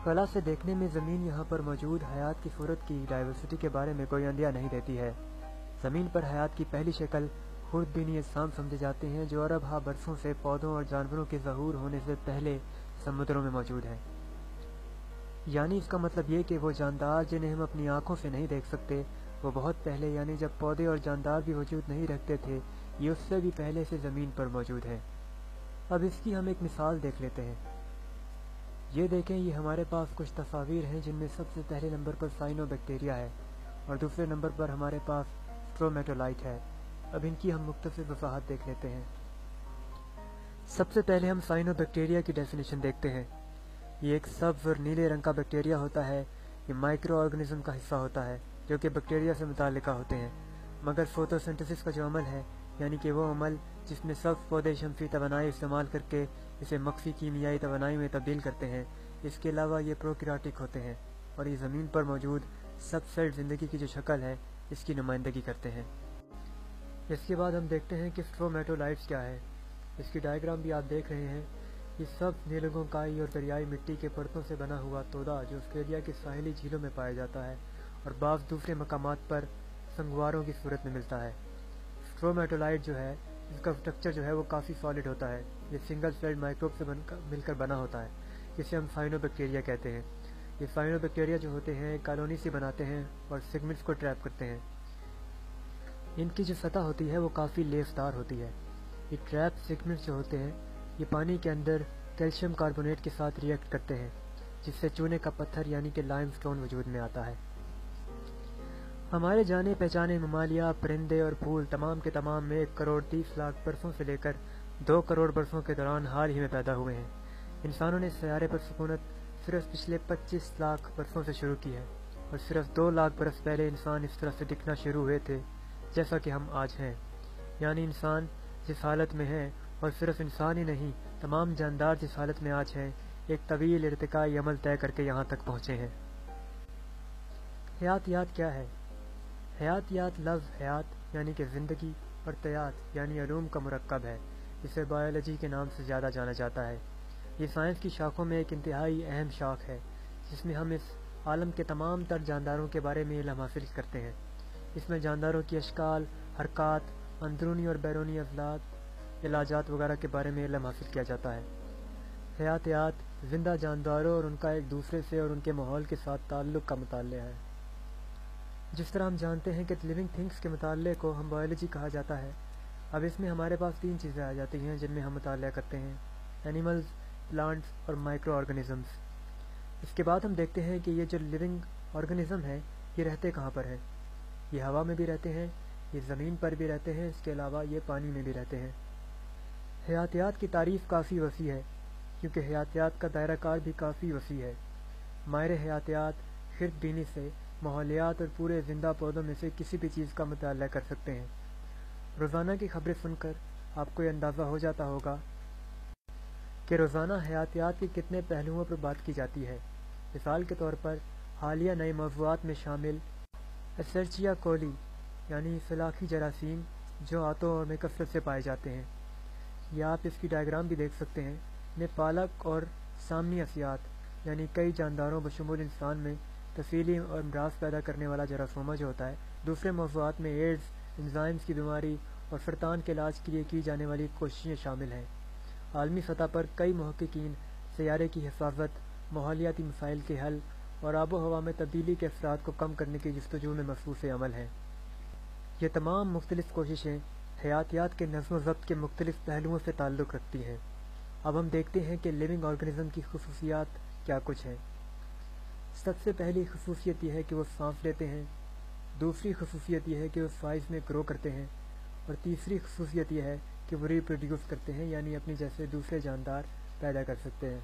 خلا سے دیکھنے میں زمین یہاں پر موجود حیات کی صورت کی ڈائیورسٹی کے بارے میں کوئی اندیہ نہیں دیتی ہے۔ زمین پر حیات کی پہلی شکل خوردبینی اجسام سمجھے جاتے ہیں جو ارب ہا برسوں سے پودوں اور جانوروں کے ظہور ہونے سے پہلے سمندروں میں موجود ہیں۔ یعنی اس کا مطلب یہ کہ وہ جاندار جنہیں ہم اپنی آنکھوں سے نہیں دیکھ سکتے، وہ بہت پہلے یعنی جب پودے اور جاندار بھی وجود نہیں رکھتے تھے، یہ اس سے بھی پہلے سے زمین پر موجود ہیں۔ اب اس کی ہم ایک مثال دیکھ لیتے ہیں۔ یہ دیکھیں، یہ ہمارے پاس کچھ تصاویر ہیں جن میں سب سے پہلے نمبر پر سائنو بیکٹیریا ہے اور دوسرے نمبر پر ہمارے پاس اسٹرومیٹولائٹ ہے۔ اب ان کی ہم مختصر وضاحت دیکھ لیتے ہیں۔ سب سے پہلے ہم سائنو بیکٹیریا کی ڈیفینیشن دیکھتے ہیں۔ یہ ایک سبز اور نیلے رنگ کا بیکٹیریا ہوتا ہے۔ یہ مائکرو آرگنزم کا حصہ ہوتا ہے جو کہ بیکٹیریا سے متعلقہ ہوتے ہیں، مگر فوٹوسنتھسس کا جو عمل ہے، یعنی کہ وہ عمل جس میں سبز پودے شمسی توانائی استعمال کر کے اسے مخفی کیمیائی توانائی میں تبدیل کرتے ہیں، اس کے علاوہ یہ پروکیراٹک ہوتے ہیں اور یہ زمین پر موجود سب سیل زندگی کی جو شکل ہے اس کی نمائندگی کرتے ہیں۔ اس کے بعد ہم دیکھتے ہیں کہ اسٹرومیٹولائٹس کیا ہے۔ اس کی ڈائیگرام بھی آپ دیکھ رہے ہیں۔ یہ سب نیلگوں کائی اور دریائی مٹی کے پرتوں سے بنا ہوا تودا جو آسٹریلیا کی ساحلی جھیلوں میں پایا جاتا ہے اور بعض دوسرے مقامات پر سنگواروں کی صورت میں ملتا ہے۔ اسٹرومیٹولائٹ جو ہے، اس کا اسٹرکچر جو ہے وہ کافی سالڈ ہوتا ہے۔ یہ سنگل سیلڈ مائکروب سے مل کر بنا ہوتا ہے، جسے ہم سائنو بیکٹیریا کہتے ہیں۔ یہ سائنو بیکٹیریا جو ہوتے ہیں کالونی سے بناتے ہیں اور سیگمنٹس کو ٹریپ کرتے ہیں۔ ان کی جو سطح ہوتی ہے وہ کافی لیسدار ہوتی ہے۔ یہ ٹریپ سیگمنٹس جو ہوتے ہیں یہ پانی کے اندر کیلشیم کاربونیٹ کے ساتھ ری ایکٹ کرتے ہیں، جس سے چونے کا پتھر یعنی کہ لائم سٹون وجود میں آتا ہے۔ ہمارے جانے پہچانے ممالیہ، پرندے اور پھول تمام کے تمام 1,30,30,00,000 برسوں سے لے کر 2 کروڑ برسوں کے دوران حال ہی میں پیدا ہوئے ہیں۔ انسانوں نے سیارے پر سکونت صرف پچھلے 25 لاکھ برسوں سے شروع کی ہے اور صرف 2 لاکھ برس پہلے انسان اس طرح سے دکھنا شروع ہوئے تھے جیسا کہ ہم آج ہیں۔ یعنی انسان جس حالت میں ہے، اور صرف انسان ہی نہیں، تمام جاندار جس حالت میں آج ہیں، ایک طویل ارتقائی عمل طے کر کے یہاں تک پہنچے ہیں۔ حیاتیات کیا ہے؟ حیاتیات لفظ حیات یعنی کہ زندگی اور تیات یعنی علوم کا مرکب ہے، جسے بایولوجی کے نام سے زیادہ جانا جاتا ہے۔ یہ سائنس کی شاخوں میں ایک انتہائی اہم شاخ ہے جس میں ہم اس عالم کے تمام تر جانداروں کے بارے میں علم حاصل کرتے ہیں۔ اس میں جانداروں کی اشکال، حرکات، اندرونی اور بیرونی علاجات وغیرہ کے بارے میں علم حاصل کیا جاتا ہے۔ حیاتیات زندہ جانداروں اور ان کا ایک دوسرے سے اور ان کے ماحول کے ساتھ تعلق کا مطالعہ ہے۔ جس طرح ہم جانتے ہیں کہ لیونگ تھنگس کے مطالعے کو ہم بایولوجی کہا جاتا ہے، اب اس میں ہمارے پاس 3 چیزیں آ جاتی ہیں جن میں ہم مطالعہ کرتے ہیں: اینیملز، پلانٹس اور مائکرو آرگنزمز۔ اس کے بعد ہم دیکھتے ہیں کہ یہ جو لیونگ آرگنزم ہے یہ رہتے کہاں پر ہیں۔ یہ ہوا میں بھی رہتے ہیں، یہ زمین پر بھی رہتے ہیں، اس کے علاوہ یہ پانی میں بھی رہتے ہیں۔ حیاتیات کی تعریف کافی وسیع ہے کیونکہ حیاتیات کا دائرہ کار بھی کافی وسیع ہے۔ ماہر حیاتیات خرد بینی سے ماحولیات اور پورے زندہ پودوں میں سے کسی بھی چیز کا مطالعہ کر سکتے ہیں۔ روزانہ کی خبریں سن کر آپ کو یہ اندازہ ہو جاتا ہوگا کہ روزانہ حیاتیات کے کتنے پہلوؤں پر بات کی جاتی ہے۔ مثال کے طور پر حالیہ نئے موضوعات میں شامل ایسرچیا کولی یعنی سلاخی جراثیم جو آتوں میں کثرت سے پائے جاتے ہیں، یا آپ اس کی ڈائیگرام بھی دیکھ سکتے ہیں، میں پالک اور سامنی افیات یعنی کئی جانداروں بشمول انسان میں تفصیلی اور امراض پیدا کرنے والا جراثومہ جو ہوتا ہے۔ دوسرے موضوعات میں ایڈز، انزائمز کی بیماری اور سرطان کے علاج کے لیے کی جانے والی کوششیں شامل ہیں۔ عالمی سطح پر کئی محققین سیارے کی حفاظت، ماحولیاتی مسائل کے حل اور آب و ہوا میں تبدیلی کے اثرات کو کم کرنے کی جستجو میں مصروف عمل ہیں۔ یہ تمام مختلف کوششیں حیاتیات کے نظم و ضبط کے مختلف پہلوؤں سے تعلق رکھتی ہیں۔ اب ہم دیکھتے ہیں کہ لیونگ آرگنزم کی خصوصیات کیا کچھ ہیں۔ سب سے پہلی خصوصیت یہ ہے کہ وہ سانس لیتے ہیں، دوسری خصوصیت یہ ہے کہ وہ سائز میں گرو کرتے ہیں، اور تیسری خصوصیت یہ ہے کہ وہ ریپروڈیوس کرتے ہیں یعنی اپنی جیسے دوسرے جاندار پیدا کر سکتے ہیں۔